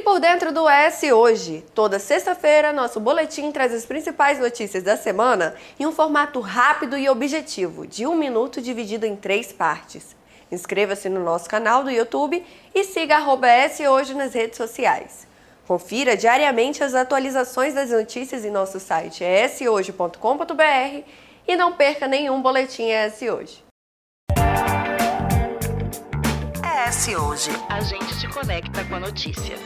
por dentro do ES Hoje. Toda sexta-feira, nosso boletim traz as principais notícias da semana em um formato rápido e objetivo, de 1 minuto dividido em 3 partes. Inscreva-se no nosso canal do YouTube e siga @ES Hoje nas redes sociais. Confira diariamente as atualizações das notícias em nosso site eshoje.com.br e não perca nenhum boletim ES Hoje. ES Hoje, a gente te conecta com a notícia.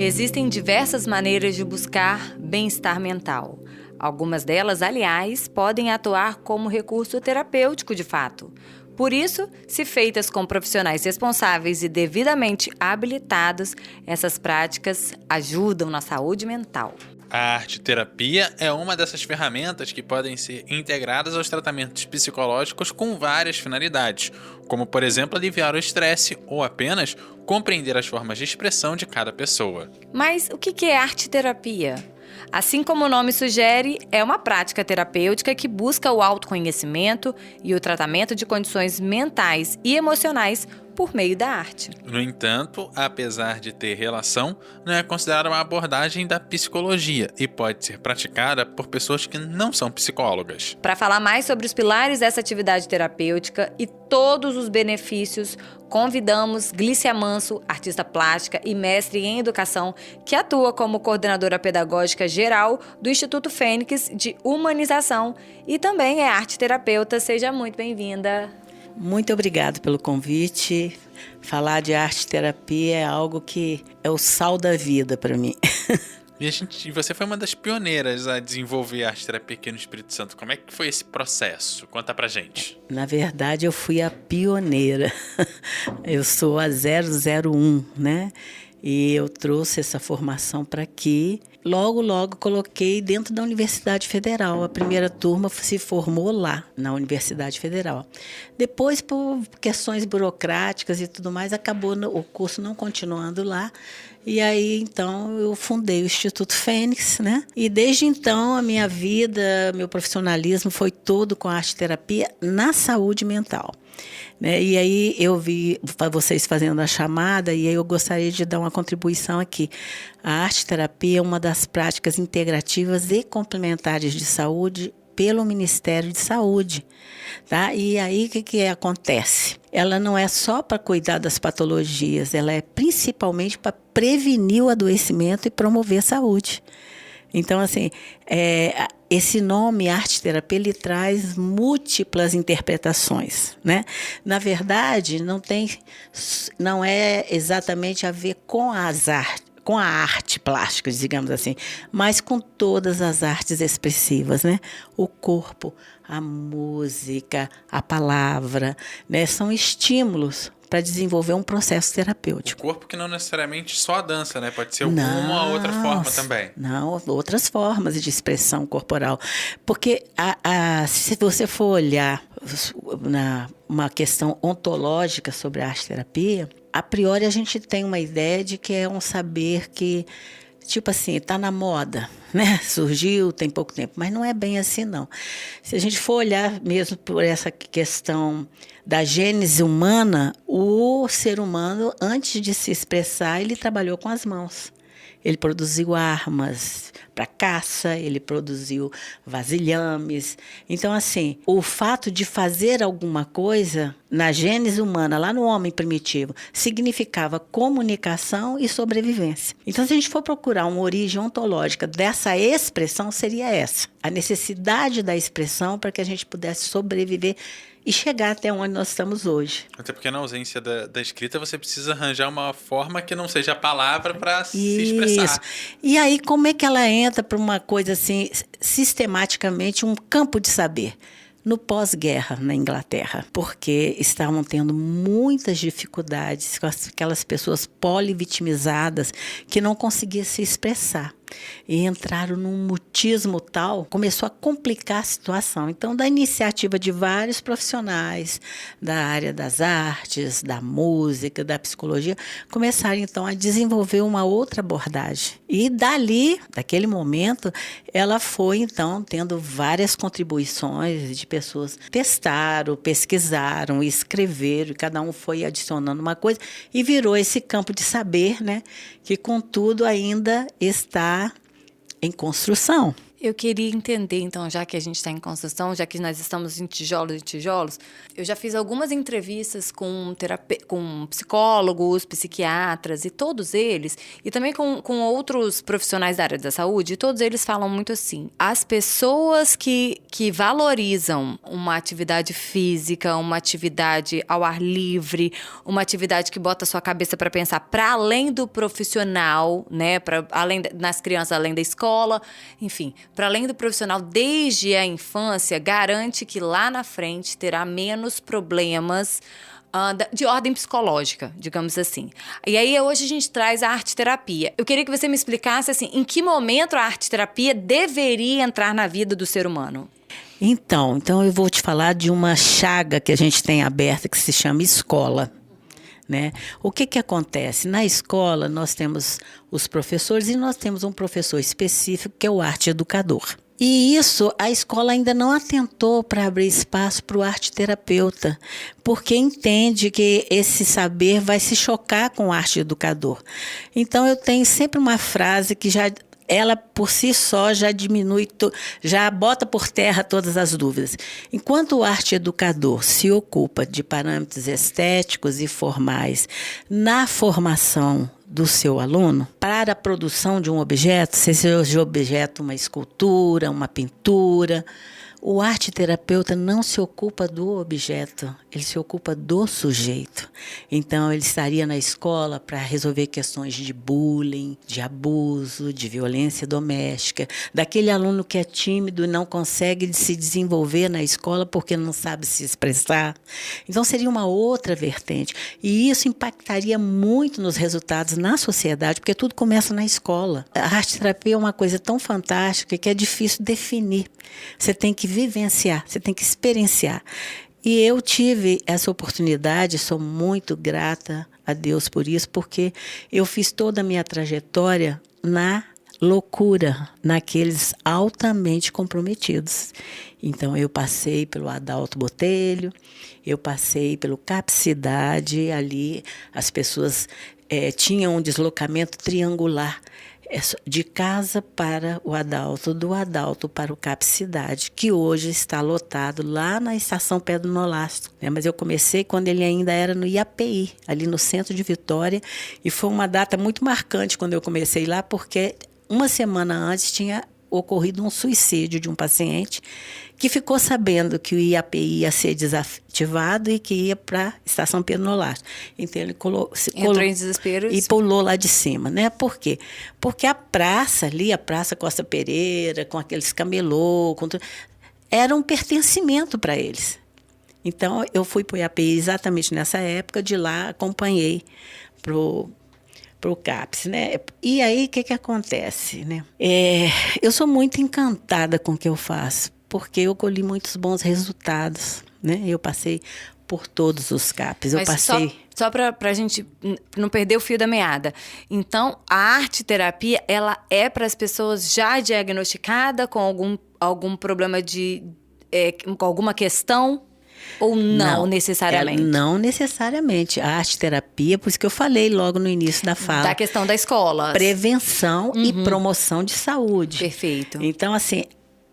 Existem diversas maneiras de buscar bem-estar mental. Algumas delas, aliás, podem atuar como recurso terapêutico de fato. Por isso, se feitas com profissionais responsáveis e devidamente habilitados, essas práticas ajudam na saúde mental. A arte-terapia é uma dessas ferramentas que podem ser integradas aos tratamentos psicológicos com várias finalidades, como, por exemplo, aliviar o estresse ou apenas compreender as formas de expressão de cada pessoa. Mas o que é arte-terapia? Assim como o nome sugere, é uma prática terapêutica que busca o autoconhecimento e o tratamento de condições mentais e emocionais por meio da arte. No entanto, apesar de ter relação, não é considerada uma abordagem da psicologia e pode ser praticada por pessoas que não são psicólogas. Para falar mais sobre os pilares dessa atividade terapêutica e todos os benefícios, convidamos Glícia Manso, artista plástica e mestre em educação, que atua como coordenadora pedagógica geral do Instituto Fênix de Humanização e também é arte-terapeuta. Seja muito bem-vinda. Muito obrigada pelo convite. Falar de arte-terapia é algo que é o sal da vida para mim. E você foi uma das pioneiras a desenvolver a arte-terapia aqui no Espírito Santo. Como é que foi esse processo? Conta pra gente. Na verdade, eu fui a pioneira. Eu sou a 001, né? E eu trouxe essa formação para aqui. Logo coloquei dentro da Universidade Federal. A primeira turma se formou lá, na Universidade Federal. Depois, por questões burocráticas e tudo mais, acabou o curso não continuando lá. E aí, então, eu fundei o Instituto Fênix, né? E desde então, a minha vida, meu profissionalismo foi todo com a arte-terapia na saúde mental. Né? E aí eu vi vocês fazendo a chamada e aí eu gostaria de dar uma contribuição aqui. A arte-terapia é uma das práticas integrativas e complementares de saúde pelo Ministério de Saúde. Tá? E aí o que acontece? Ela não é só para cuidar das patologias, ela é principalmente para prevenir o adoecimento e promover a saúde. Então, assim, esse nome arte-terapia, ele traz múltiplas interpretações, né? Na verdade, não é exatamente a ver com com a arte plástica, digamos assim, mas com todas as artes expressivas, né? O corpo, a música, a palavra, né? São estímulos para desenvolver um processo terapêutico. O corpo que não necessariamente só a dança, né? Pode ser alguma outra forma também. Não, outras formas de expressão corporal. Porque se você for olhar uma questão ontológica sobre a arte-terapia, a priori a gente tem uma ideia de que é um saber que, tipo assim, está na moda, né? Surgiu tem pouco tempo, mas não é bem assim, não. Se a gente for olhar mesmo por essa questão da gênese humana, o ser humano, antes de se expressar, ele trabalhou com as mãos. Ele produziu armas para caça, ele produziu vasilhames. Então, assim, o fato de fazer alguma coisa na gênese humana, lá no homem primitivo, significava comunicação e sobrevivência. Então, se a gente for procurar uma origem ontológica dessa expressão, seria essa. A necessidade da expressão para que a gente pudesse sobreviver e chegar até onde nós estamos hoje. Até porque na ausência da escrita você precisa arranjar uma forma que não seja a palavra para se expressar. Isso. E aí como é que ela entra para uma coisa assim, sistematicamente, um campo de saber? No pós-guerra na Inglaterra, porque estavam tendo muitas dificuldades com aquelas pessoas polivitimizadas que não conseguiam se expressar. e entraram num mutismo tal, começou a complicar a situação. Então, da iniciativa de vários profissionais da área das artes, da música, da psicologia, começaram então a desenvolver uma outra abordagem. E dali, daquele momento, ela foi então tendo várias contribuições de pessoas que testaram, pesquisaram, escreveram, e cada um foi adicionando uma coisa e virou esse campo de saber, né, que contudo ainda está em construção. Eu queria entender, então, já que a gente está em construção, já que nós estamos em tijolos, eu já fiz algumas entrevistas com psicólogos, psiquiatras, e todos eles, e também com outros profissionais da área da saúde, e todos eles falam muito assim: as pessoas que valorizam uma atividade física, uma atividade ao ar livre, uma atividade que bota a sua cabeça para pensar para além do profissional, né, nas crianças, além da escola, enfim, para além do profissional desde a infância, garante que lá na frente terá menos problemas de ordem psicológica, digamos assim. E aí hoje a gente traz a arte-terapia. Eu queria que você me explicasse assim, em que momento a arte-terapia deveria entrar na vida do ser humano? Então eu vou te falar de uma chaga que a gente tem aberta que se chama escola. Né? O que acontece? Na escola, nós temos os professores e nós temos um professor específico que é o arte-educador. E isso, a escola ainda não atentou para abrir espaço para o arte-terapeuta, porque entende que esse saber vai se chocar com o arte-educador. Então, eu tenho sempre uma frase que ela por si só já diminui, já bota por terra todas as dúvidas. Enquanto o arte-educador se ocupa de parâmetros estéticos e formais na formação do seu aluno, para a produção de um objeto, seja de objeto uma escultura, uma pintura, o arte-terapeuta não se ocupa do objeto, ele se ocupa do sujeito. Então, ele estaria na escola para resolver questões de bullying, de abuso, de violência doméstica, daquele aluno que é tímido e não consegue se desenvolver na escola porque não sabe se expressar. Então, seria uma outra vertente. E isso impactaria muito nos resultados na sociedade, porque tudo começa na escola. A arte-terapia é uma coisa tão fantástica que é difícil definir. Você tem que vivenciar, você tem que experienciar. E eu tive essa oportunidade, sou muito grata a Deus por isso, porque eu fiz toda a minha trajetória na loucura, naqueles altamente comprometidos. Então, eu passei pelo Adalto Botelho, eu passei pelo Capcidade, ali as pessoas tinham um deslocamento triangular, de casa para o Adalto, do Adalto para o Capcidade, que hoje está lotado lá na estação Pedro Nolasco. Mas eu comecei quando ele ainda era no IAPI, ali no centro de Vitória, e foi uma data muito marcante quando eu comecei lá, porque uma semana antes tinha ocorrido um suicídio de um paciente que ficou sabendo que o IAPI ia ser desativado e que ia para a estação Pedro Nolasco. Então ele entrou em desespero e pulou lá de cima, né? Por quê? Porque a praça ali, a Praça Costa Pereira, com aqueles camelô, era um pertencimento para eles. Então eu fui para o IAPI exatamente nessa época, de lá acompanhei para o CAPS, né? E aí, o que acontece, né? Eu sou muito encantada com o que eu faço, porque eu colhi muitos bons resultados, né? Eu passei por todos os CAPs. Mas só para a gente não perder o fio da meada. Então, a arte-terapia, ela é para as pessoas já diagnosticadas com algum problema com alguma questão? Ou não necessariamente? Não necessariamente. A arte-terapia, por isso que eu falei logo no início da fala. Da questão da escola. Prevenção e promoção de saúde. Perfeito. Então, assim,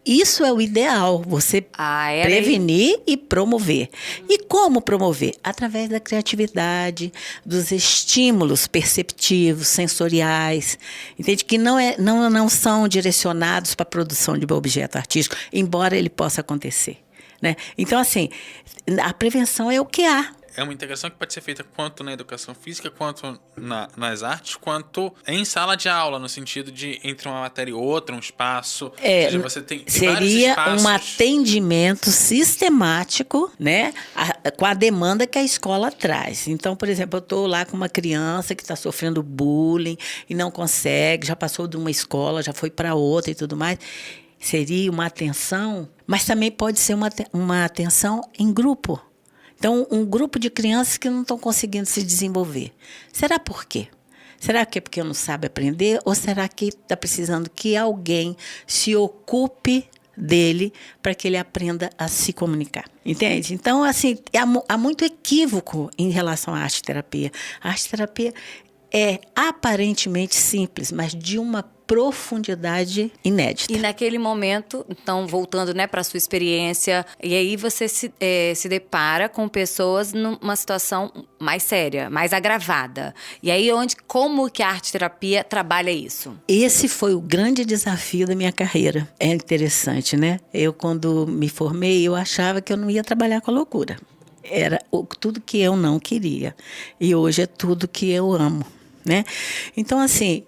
isso é o ideal, você prevenir e promover. E como promover? Através da criatividade, dos estímulos perceptivos, sensoriais, entende? Que não são direcionados para a produção de um objeto artístico, embora ele possa acontecer. Né? Então, assim, a prevenção é o que há. é uma integração que pode ser feita quanto na educação física, quanto nas artes, quanto em sala de aula, no sentido de entre uma matéria e outra, um espaço. Ou seja, você tem vários seria espaços. um atendimento sistemático, né, com a demanda que a escola traz. Então, por exemplo, eu estou lá com uma criança que está sofrendo bullying e não consegue, já passou de uma escola, já foi para outra e tudo mais. Seria uma atenção, mas também pode ser uma atenção em grupo. Então, um grupo de crianças que não estão conseguindo se desenvolver. Será por quê? Será que é porque não sabe aprender? Ou será que está precisando que alguém se ocupe dele para que ele aprenda a se comunicar? Entende? Então, assim, há muito equívoco em relação à arte-terapia. A arte-terapia é aparentemente simples, mas de uma profundidade inédita. E naquele momento, então, voltando, né, para a sua experiência, e aí você se depara com pessoas numa situação mais séria, mais agravada. E aí, como que a arte-terapia trabalha isso? Esse foi o grande desafio da minha carreira. É interessante, né? Eu, quando me formei, eu achava que eu não ia trabalhar com a loucura. Era tudo que eu não queria. E hoje é tudo que eu amo, né? Então, assim,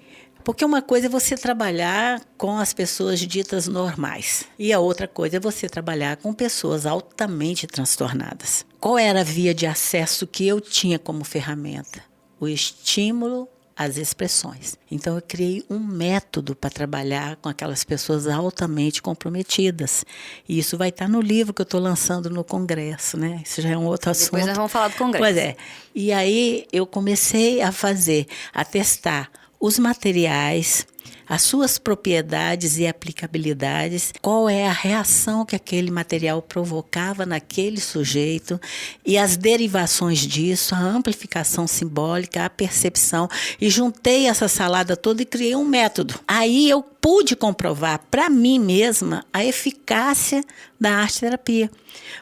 porque uma coisa é você trabalhar com as pessoas ditas normais. E a outra coisa é você trabalhar com pessoas altamente transtornadas. Qual era a via de acesso que eu tinha como ferramenta? O estímulo às expressões. Então, eu criei um método para trabalhar com aquelas pessoas altamente comprometidas. E isso vai estar no livro que eu estou lançando no Congresso, né? Isso já é um outro assunto. Depois nós vamos falar do Congresso. Pois é. E aí, eu comecei a testar os materiais, as suas propriedades e aplicabilidades, qual é a reação que aquele material provocava naquele sujeito e as derivações disso, a amplificação simbólica, a percepção, e juntei essa salada toda e criei um método. Aí eu pude comprovar para mim mesma a eficácia da arte-terapia,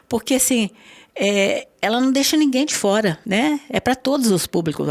porque assim, ela não deixa ninguém de fora, né? É para todos os públicos,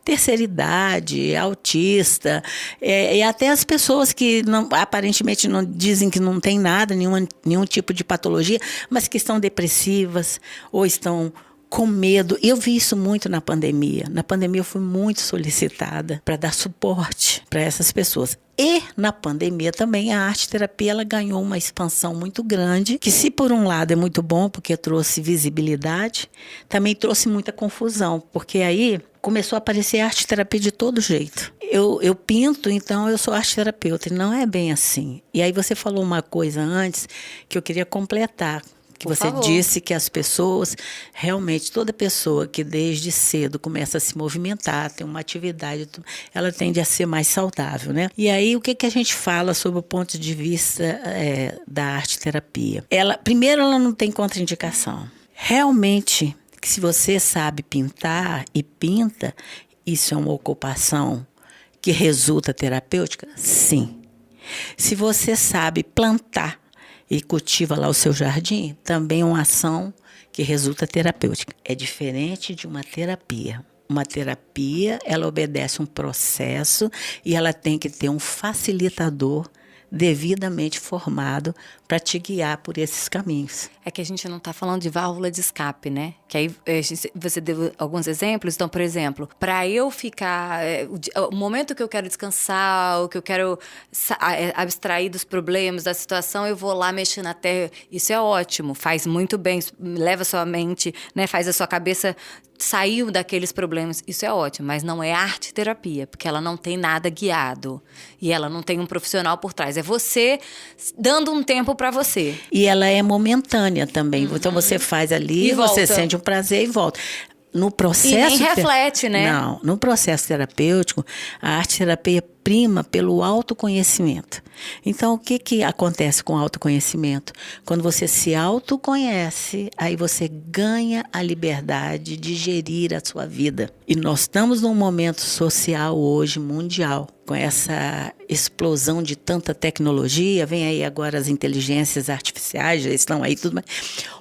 terceira idade, autista, e até as pessoas que aparentemente não dizem que não tem nada, nenhum tipo de patologia, mas que estão depressivas ou estão com medo. Eu vi isso muito na pandemia. Na pandemia eu fui muito solicitada para dar suporte para essas pessoas. E na pandemia também a arte-terapia ela ganhou uma expansão muito grande, que se por um lado é muito bom porque trouxe visibilidade, também trouxe muita confusão, porque aí começou a aparecer arte-terapia de todo jeito. Eu pinto, então eu sou arte-terapeuta, e não é bem assim. E aí você falou uma coisa antes que eu queria completar, que Por você favor. disse que as pessoas, realmente toda pessoa que desde cedo começa a se movimentar, tem uma atividade, ela tende a ser mais saudável, né? E aí o que a gente fala sobre o ponto de vista da arte-terapia? Primeiro, ela não tem contraindicação. Realmente, que se você sabe pintar e pinta, isso é uma ocupação que resulta terapêutica? Sim. Se você sabe plantar e cultiva lá o seu jardim, também é uma ação que resulta terapêutica. É diferente de uma terapia. Uma terapia, ela obedece um processo e ela tem que ter um facilitador devidamente formado para te guiar por esses caminhos. É que a gente não está falando de válvula de escape, né? Que aí você deu alguns exemplos. Então, por exemplo, para eu ficar... o momento que eu quero descansar, ou que eu quero abstrair dos problemas, da situação, eu vou lá mexer na terra. Isso é ótimo, faz muito bem, leva a sua mente, né? Faz a sua cabeça sair daqueles problemas. Isso é ótimo, mas não é arte-terapia, porque ela não tem nada guiado. E ela não tem um profissional por trás. É você dando um tempo para você. E ela é momentânea também. Então, você faz ali, E você volta. sente um prazer e volta. No processo... E nem reflete, né? Não, no processo terapêutico, a arte-terapia prima pelo autoconhecimento. Então, o que acontece com o autoconhecimento? Quando você se autoconhece, aí você ganha a liberdade de gerir a sua vida. E nós estamos num momento social hoje, mundial, com essa explosão de tanta tecnologia, vem aí agora as inteligências artificiais, já estão aí tudo mais.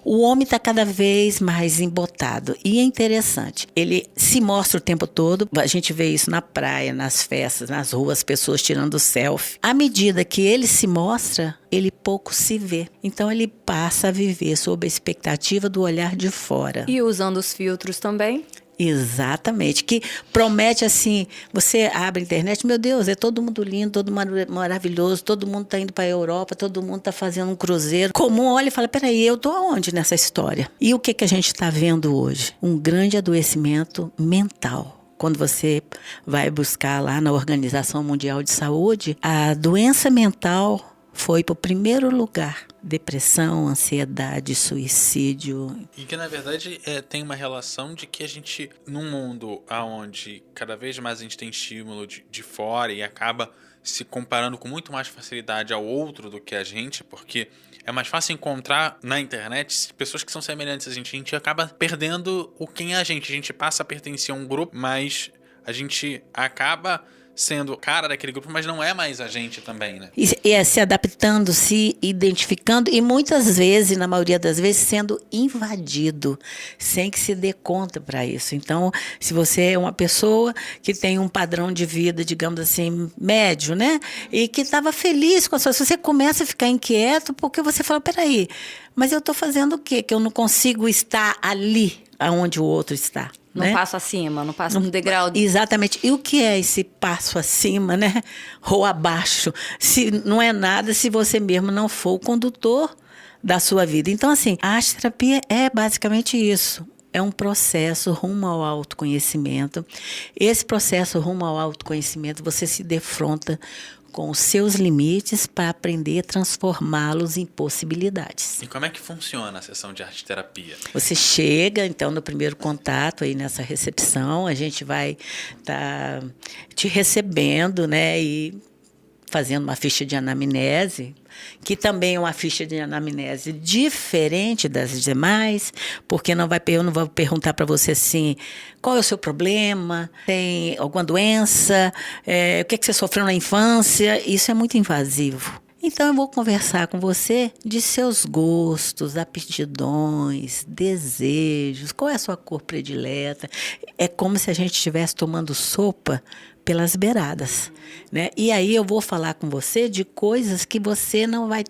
O homem está cada vez mais embotado. E é interessante, ele se mostra o tempo todo, a gente vê isso na praia, nas festas, nas ruas, pessoas tirando selfie. À medida que ele se mostra, ele pouco se vê. Então ele passa a viver sob a expectativa do olhar de fora. E usando os filtros também? Exatamente, que promete assim, você abre a internet, meu Deus, é todo mundo lindo, todo mundo maravilhoso, todo mundo está indo para a Europa, todo mundo está fazendo um cruzeiro. Comum olha e fala, peraí, eu estou aonde nessa história? E o que a gente está vendo hoje? Um grande adoecimento mental. Quando você vai buscar lá na Organização Mundial de Saúde, a doença mental foi para o primeiro lugar. Depressão, ansiedade, suicídio. E que, na verdade, tem uma relação de que a gente, num mundo onde cada vez mais a gente tem estímulo de fora e acaba se comparando com muito mais facilidade ao outro do que a gente, porque é mais fácil encontrar na internet pessoas que são semelhantes a gente acaba perdendo quem é a gente passa a pertencer a um grupo, mas a gente acaba sendo cara daquele grupo, mas não é mais a gente também, né? E é se adaptando, se identificando e muitas vezes, na maioria das vezes, sendo invadido, sem que se dê conta para isso. Então, se você é uma pessoa que tem um padrão de vida, digamos assim, médio, né? E que estava feliz com a sua... Você começa a ficar inquieto porque você fala, peraí, mas eu estou fazendo o quê? Que eu não consigo estar ali onde o outro está. Não né? passo acima, não passo no degrau. Exatamente. E o que é esse passo acima, né? Ou abaixo? Se não é nada se você mesmo não for o condutor da sua vida. Então, assim, a arte-terapia é basicamente isso. É um processo rumo ao autoconhecimento. Esse processo rumo ao autoconhecimento, você se defronta com os seus limites para aprender a transformá-los em possibilidades. E como é que funciona a sessão de arte-terapia? Você chega, então, no primeiro contato, aí nessa recepção, a gente vai estar te recebendo, né, e fazendo uma ficha de anamnese, que também é uma ficha de anamnese diferente das demais, porque eu não vou perguntar para você assim, qual é o seu problema, tem alguma doença, o que você sofreu na infância, isso é muito invasivo. Então eu vou conversar com você de seus gostos, aptidões, desejos, qual é a sua cor predileta. É como se a gente estivesse tomando sopa pelas beiradas, né? E aí eu vou falar com você de coisas que você não vai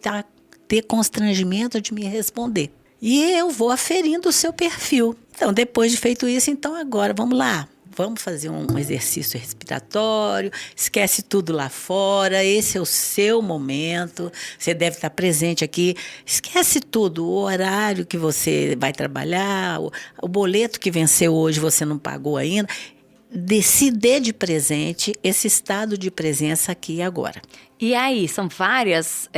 ter constrangimento de me responder. E eu vou aferindo o seu perfil. Então, depois de feito isso, então agora vamos lá. Vamos fazer um exercício respiratório, esquece tudo lá fora, esse é o seu momento, você deve estar presente aqui, esquece tudo, o horário que você vai trabalhar, o boleto que venceu hoje você não pagou ainda, se dê de presente esse estado de presença aqui e agora. E aí, são vários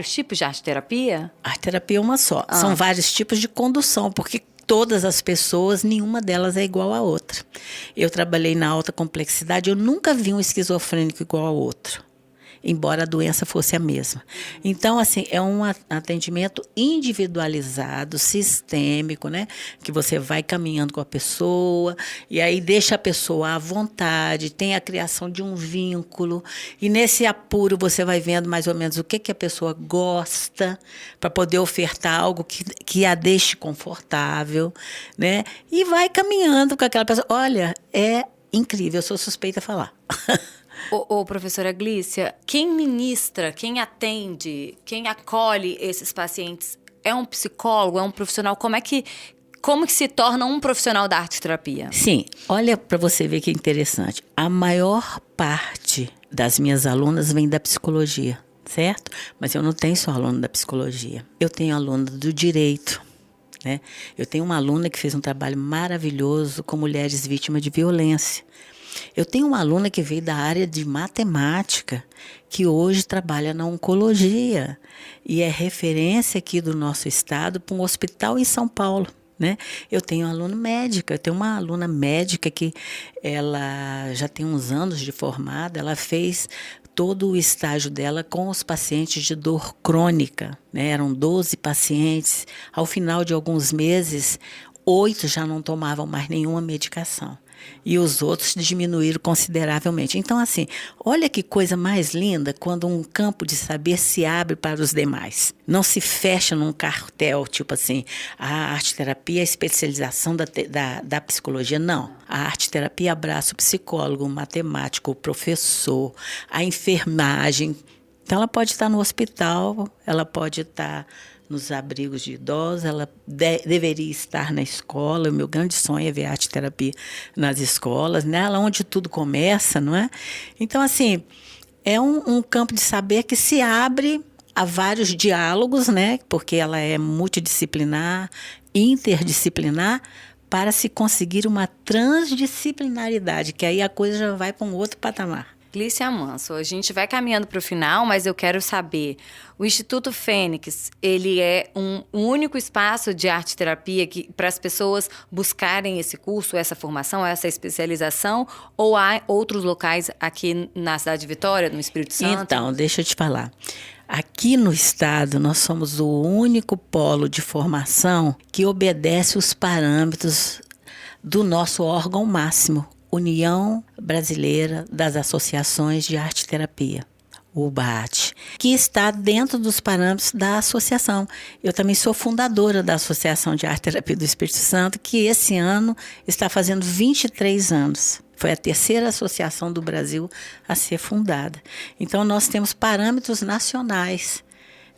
tipos de arte-terapia? Arte-terapia é uma só, são vários tipos de condução, porque todas as pessoas, nenhuma delas é igual à outra. Eu trabalhei na alta complexidade, eu nunca vi um esquizofrênico igual ao outro, embora a doença fosse a mesma. Então, assim, é um atendimento individualizado, sistêmico, né? Que você vai caminhando com a pessoa e aí deixa a pessoa à vontade, tem a criação de um vínculo e nesse apuro você vai vendo mais ou menos o que a pessoa gosta para poder ofertar algo que a deixe confortável, né? E vai caminhando com aquela pessoa. Olha, é incrível, eu sou suspeita a falar. Professora Glícia, quem ministra, quem atende, quem acolhe esses pacientes é um psicólogo, é um profissional? Como que se torna um profissional da arte-terapia? Sim, olha para você ver que interessante. A maior parte das minhas alunas vem da psicologia, certo? Mas eu não tenho só aluno da psicologia. Eu tenho aluno do direito, né? Eu tenho uma aluna que fez um trabalho maravilhoso com mulheres vítimas de violência. Eu tenho uma aluna que veio da área de matemática, que hoje trabalha na oncologia e é referência aqui do nosso estado para um hospital em São Paulo, né? Eu tenho uma aluna médica que ela já tem uns anos de formada, ela fez todo o estágio dela com os pacientes de dor crônica, né? Eram 12 pacientes. Ao final de alguns meses, 8 já não tomavam mais nenhuma medicação. E os outros diminuíram consideravelmente. Então, assim, olha que coisa mais linda quando um campo de saber se abre para os demais. Não se fecha num cartel, tipo assim, a arte-terapia é a especialização da psicologia. Não. A arte-terapia abraça o psicólogo, o matemático, o professor, a enfermagem. Então, ela pode estar no hospital, ela pode estar nos abrigos de idosos, ela deveria estar na escola. O meu grande sonho é ver arte-terapia nas escolas, né? Lá onde tudo começa, não é? Então, assim, é um campo de saber que se abre a vários diálogos, né? Porque ela é multidisciplinar, interdisciplinar, para se conseguir uma transdisciplinaridade, que aí a coisa já vai para um outro patamar. Glícia Manso, a gente vai caminhando para o final, mas eu quero saber, o Instituto Fênix, ele é um único espaço de arte-terapia para as pessoas buscarem esse curso, essa formação, essa especialização, ou há outros locais aqui na cidade de Vitória, no Espírito Santo? Então, deixa eu te falar. Aqui no estado, nós somos o único polo de formação que obedece os parâmetros do nosso órgão máximo, União Brasileira das Associações de Arte-Terapia, o UBAAT, que está dentro dos parâmetros da associação. Eu também sou fundadora da Associação de Arte-Terapia do Espírito Santo, que esse ano está fazendo 23 anos. Foi a terceira associação do Brasil a ser fundada. Então, nós temos parâmetros nacionais,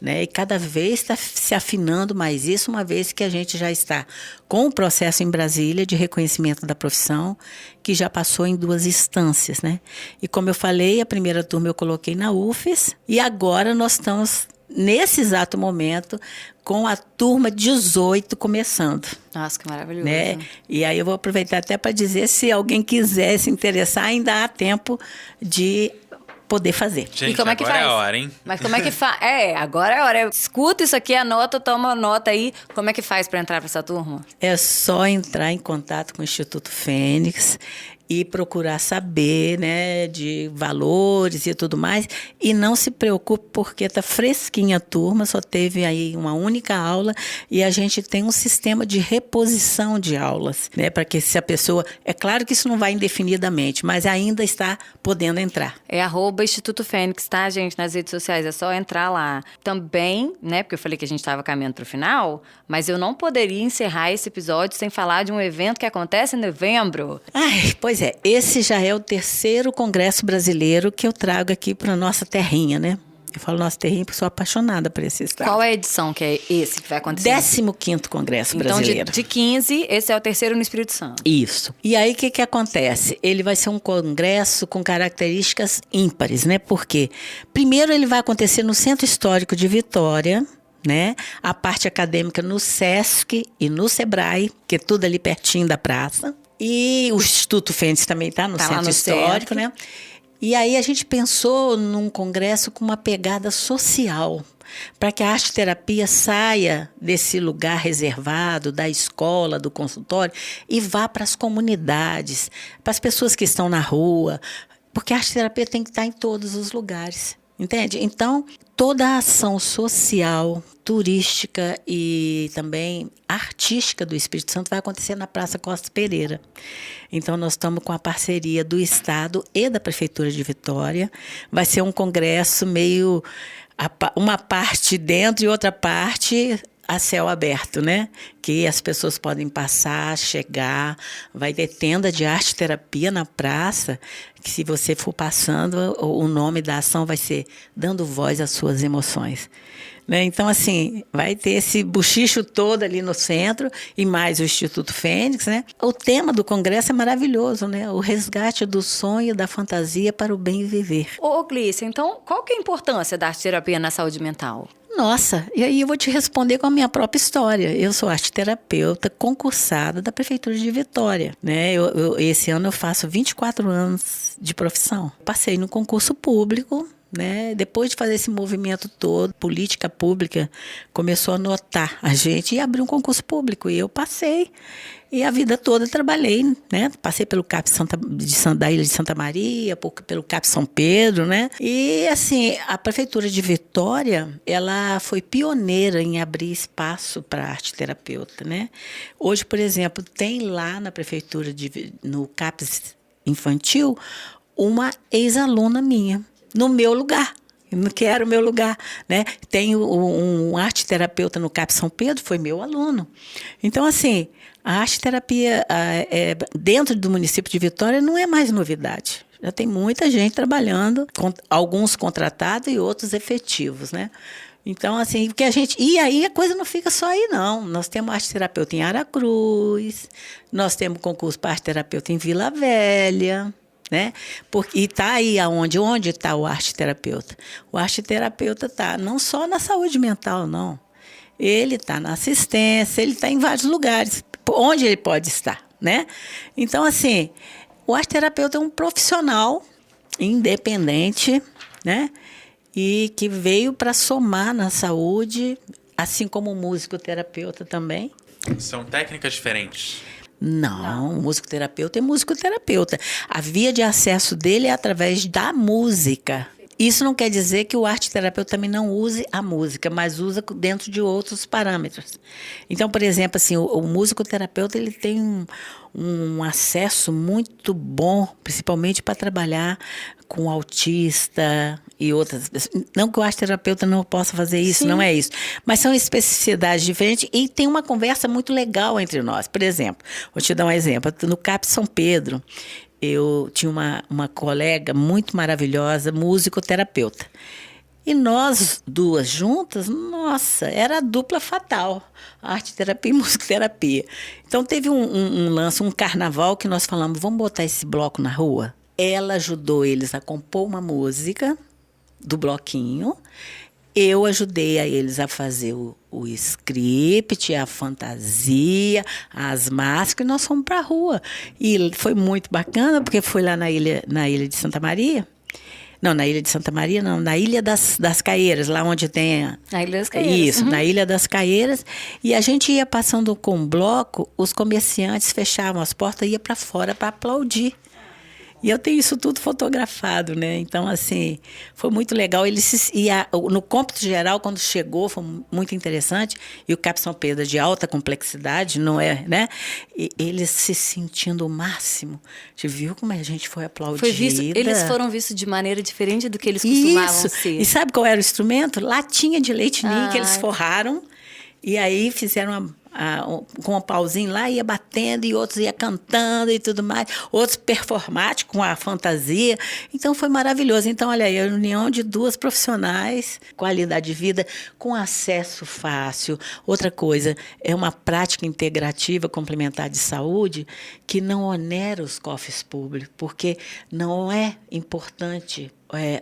né? E cada vez está se afinando mais isso, uma vez que a gente já está com o processo em Brasília de reconhecimento da profissão, que já passou em 2 instâncias, né? E como eu falei, a primeira turma eu coloquei na UFES, e agora nós estamos, nesse exato momento, com a turma 18 começando. Nossa, que maravilhoso. Né? E aí eu vou aproveitar até para dizer, se alguém quiser se interessar, ainda há tempo de poder fazer. Gente, e como é que agora faz? é a hora, hein? Mas como é que faz? Agora é a hora. Escuta isso aqui, anota, toma nota aí. Como é que faz para entrar para essa turma? É só entrar em contato com o Instituto Fênix e procurar saber, né, de valores e tudo mais. E não se preocupe, porque está fresquinha a turma, só teve aí uma única aula e a gente tem um sistema de reposição de aulas, né, para que se a pessoa... É claro que isso não vai indefinidamente, mas ainda está podendo entrar. É @Instituto Fênix, tá, gente? Nas redes sociais, é só entrar lá. Também, né, porque eu falei que a gente estava caminhando para o final, mas eu não poderia encerrar esse episódio sem falar de um evento que acontece em novembro. Ai, pois é, esse já é o 3º Congresso Brasileiro que eu trago aqui para a nossa terrinha, né? Eu falo nossa terrinha porque sou apaixonada por esse estado. Qual é a edição que é esse que vai acontecer? 15º Congresso Brasileiro. Então, de 15, esse é o 3º no Espírito Santo. Isso. E aí, o que acontece? Ele vai ser um congresso com características ímpares, né? Porque, primeiro, ele vai acontecer no Centro Histórico de Vitória, né? A parte acadêmica no SESC e no SEBRAE, que é tudo ali pertinho da praça. E o Instituto Fênix também está no Centro Histórico, né? E aí a gente pensou num congresso com uma pegada social, para que a arte-terapia saia desse lugar reservado, da escola, do consultório, e vá para as comunidades, para as pessoas que estão na rua, porque a arte-terapia tem que estar em todos os lugares, entende? Então, toda a ação social, turística e também artística do Espírito Santo vai acontecer na Praça Costa Pereira. Então, nós estamos com a parceria do Estado e da Prefeitura de Vitória. Vai ser um congresso meio... uma parte dentro e outra parte a céu aberto, né? Que as pessoas podem passar, chegar, vai ter tenda de arte-terapia na praça, que se você for passando, o nome da ação vai ser Dando Voz às Suas Emoções. Né? Então, assim, vai ter esse buchicho todo ali no centro e mais o Instituto Fênix, né? O tema do congresso é maravilhoso, né? O resgate do sonho e da fantasia para o bem viver. Ô, Glícia, então, qual que é a importância da arte-terapia na saúde mental? Nossa, e aí eu vou te responder com a minha própria história. Eu sou arte-terapeuta concursada da Prefeitura de Vitória, né? Esse ano eu faço 24 anos de profissão. Passei no concurso público, né? Depois de fazer esse movimento todo, política pública começou a notar a gente e abriu um concurso público. E eu passei. E a vida toda trabalhei, né? Passei pelo CAP da Ilha de Santa Maria, pelo CAP São Pedro, né? E, assim, a Prefeitura de Vitória, ela foi pioneira em abrir espaço para arte terapeuta, né? Hoje, por exemplo, tem lá na Prefeitura, no CAPS Infantil, uma ex-aluna minha, no meu lugar. Que era o meu lugar, né? Tem um arte terapeuta no CAP São Pedro, foi meu aluno. Então, assim, a arte terapia dentro do município de Vitória não é mais novidade. Já tem muita gente trabalhando, alguns contratados e outros efetivos, né? Então, assim, porque e aí a coisa não fica só aí, não. Nós temos arte terapeuta em Aracruz, nós temos concurso para arte terapeuta em Vila Velha, né? E está aí onde está o arte terapeuta? O arte terapeuta está não só na saúde mental, não. Ele está na assistência, ele está em vários lugares, onde ele pode estar, né? Então, assim, o arte terapeuta é um profissional independente, né? E que veio para somar na saúde, assim como o musicoterapeuta também. São técnicas diferentes. Não, musicoterapeuta é musicoterapeuta. A via de acesso dele é através da música. Isso não quer dizer que o arte-terapeuta também não use a música, mas usa dentro de outros parâmetros. Então, por exemplo, assim, o musicoterapeuta ele tem um acesso muito bom, principalmente para trabalhar com autista e outras. Não que o arte-terapeuta não possa fazer isso, sim, não é isso. Mas são especificidades diferentes e tem uma conversa muito legal entre nós. Por exemplo, vou te dar um exemplo. No CAP São Pedro, eu tinha uma colega muito maravilhosa, musicoterapeuta. E nós duas juntas, nossa, era a dupla fatal, arte-terapia e musicoterapia. Então teve um lance, um carnaval que nós falamos, vamos botar esse bloco na rua? Ela ajudou eles a compor uma música do bloquinho. Eu ajudei a eles a fazer o script, a fantasia, as máscaras, e nós fomos para a rua. E foi muito bacana, porque foi lá na ilha de Santa Maria. Não, na Ilha de Santa Maria, não, na Ilha das Caieiras, lá onde tem Na Ilha das Caieiras. Isso, na Ilha das Caieiras. E a gente ia passando com um bloco, os comerciantes fechavam as portas e iam para fora para aplaudir. E eu tenho isso tudo fotografado, né? Então, assim, foi muito legal. No cômputo geral, quando chegou, foi muito interessante. E o CAP São Pedro de alta complexidade, não é, né? E eles se sentindo o máximo. Você viu como a gente foi aplaudida? Eles foram vistos de maneira diferente do que eles costumavam ser. E sabe qual era o instrumento? Latinha de leite ninho que eles forraram. E aí fizeram com um pauzinho lá, ia batendo, e outros ia cantando e tudo mais, outros performáticos com a fantasia. Então foi maravilhoso. Então, olha aí, a união de duas profissionais, qualidade de vida, com acesso fácil. Outra coisa, é uma prática integrativa complementar de saúde que não onera os cofres públicos, porque não é importante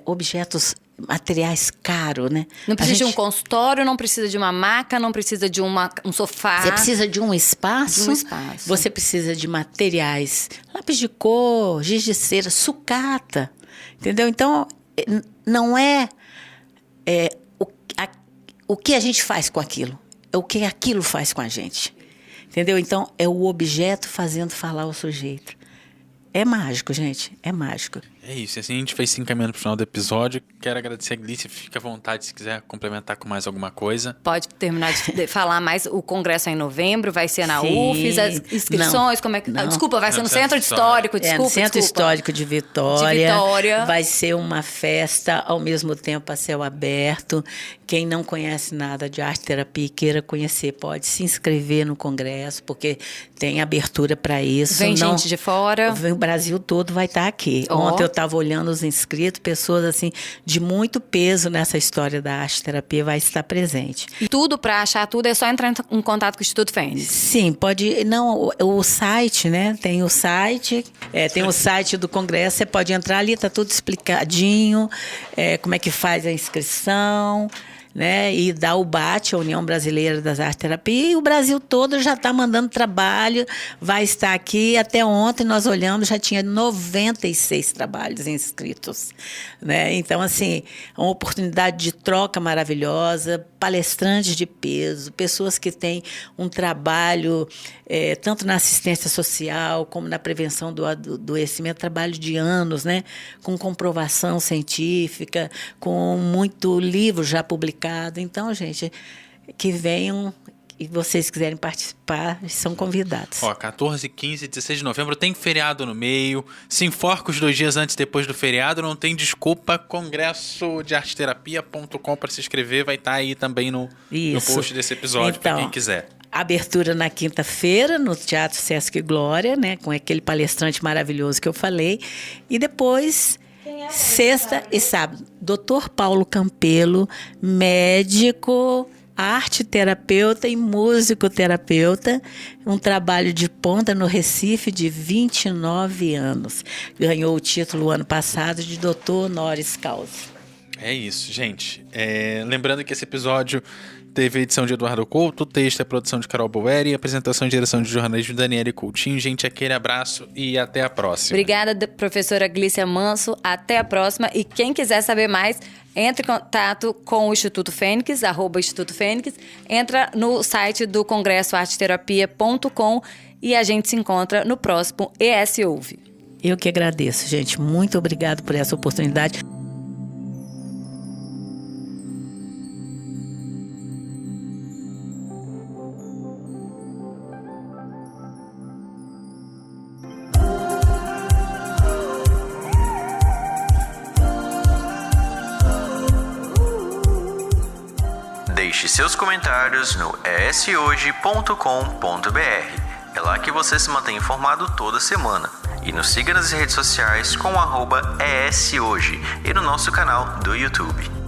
objetos materiais caros, né? Não precisa de um consultório, não precisa de uma maca, não precisa de um sofá. Você precisa de um espaço. Você precisa de materiais, lápis de cor, giz de cera, sucata, entendeu? Então, não o que a gente faz com aquilo, é o que aquilo faz com a gente, entendeu? Então, é o objeto fazendo falar o sujeito. É mágico, gente, é mágico. É isso, assim a gente vai se encaminhando para o final do episódio. Quero agradecer a Glícia, fica à vontade se quiser complementar com mais alguma coisa. Pode terminar de falar mais. O congresso é em novembro, vai ser na UFES, as inscrições, como é que... Desculpa, vai ser no Centro Histórico, no Centro Histórico de Vitória. Vai ser uma festa, ao mesmo tempo a céu aberto. Quem não conhece nada de arte terapia e queira conhecer, pode se inscrever no congresso, porque tem abertura para isso. Vem gente de fora. O Brasil todo vai estar aqui. Ontem eu estava olhando os inscritos, pessoas assim de muito peso nessa história da arte terapia vai estar presente. E tudo, para achar tudo, é só entrar em contato com o Instituto Fênix? Sim, pode. Não, o site, né? Tem o site, tem o site do congresso, você pode entrar ali, está tudo explicadinho, como é que faz a inscrição. né? E da UBAT, a União Brasileira das Artes Terapia, e o Brasil todo já está mandando trabalho, vai estar aqui. Até ontem nós olhamos, já tinha 96 trabalhos inscritos, né? Então, assim, uma oportunidade de troca maravilhosa, palestrantes de peso, pessoas que têm um trabalho tanto na assistência social como na prevenção do adoecimento, trabalho de anos, né? Com comprovação científica, com muito livro já publicado. Então, gente, que venham e vocês quiserem participar, são convidados. 14, 15, 16 de novembro tem feriado no meio. Se enforca os 2 dias antes e depois do feriado, não tem desculpa. Congresso de arteterapia.com para se inscrever. Vai estar aí também no post desse episódio, para quem quiser. Abertura na quinta-feira, no Teatro Sesc Glória, né? Com aquele palestrante maravilhoso que eu falei. E depois, sexta e sábado, Dr. Paulo Campelo, médico, arte-terapeuta e musicoterapeuta, um trabalho de ponta no Recife de 29 anos. Ganhou o título ano passado de doutor honoris causa. É isso, gente. Lembrando que esse episódio teve a edição de Eduardo Couto, o texto é produção de Carol Boeri, apresentação e direção de jornalismo de Daniele Coutinho. Gente, aquele abraço e até a próxima. Obrigada, professora Glícia Manso. Até a próxima. E quem quiser saber mais, entre em contato com o Instituto Fênix, @Instituto Fênix. Entra no site do Congresso arteterapia.com e a gente se encontra no próximo ES Ouve. Eu que agradeço, gente. Muito obrigado por essa oportunidade. Deixe seus comentários no eshoje.com.br. É lá que você se mantém informado toda semana. E nos siga nas redes sociais com @eshoje e no nosso canal do YouTube.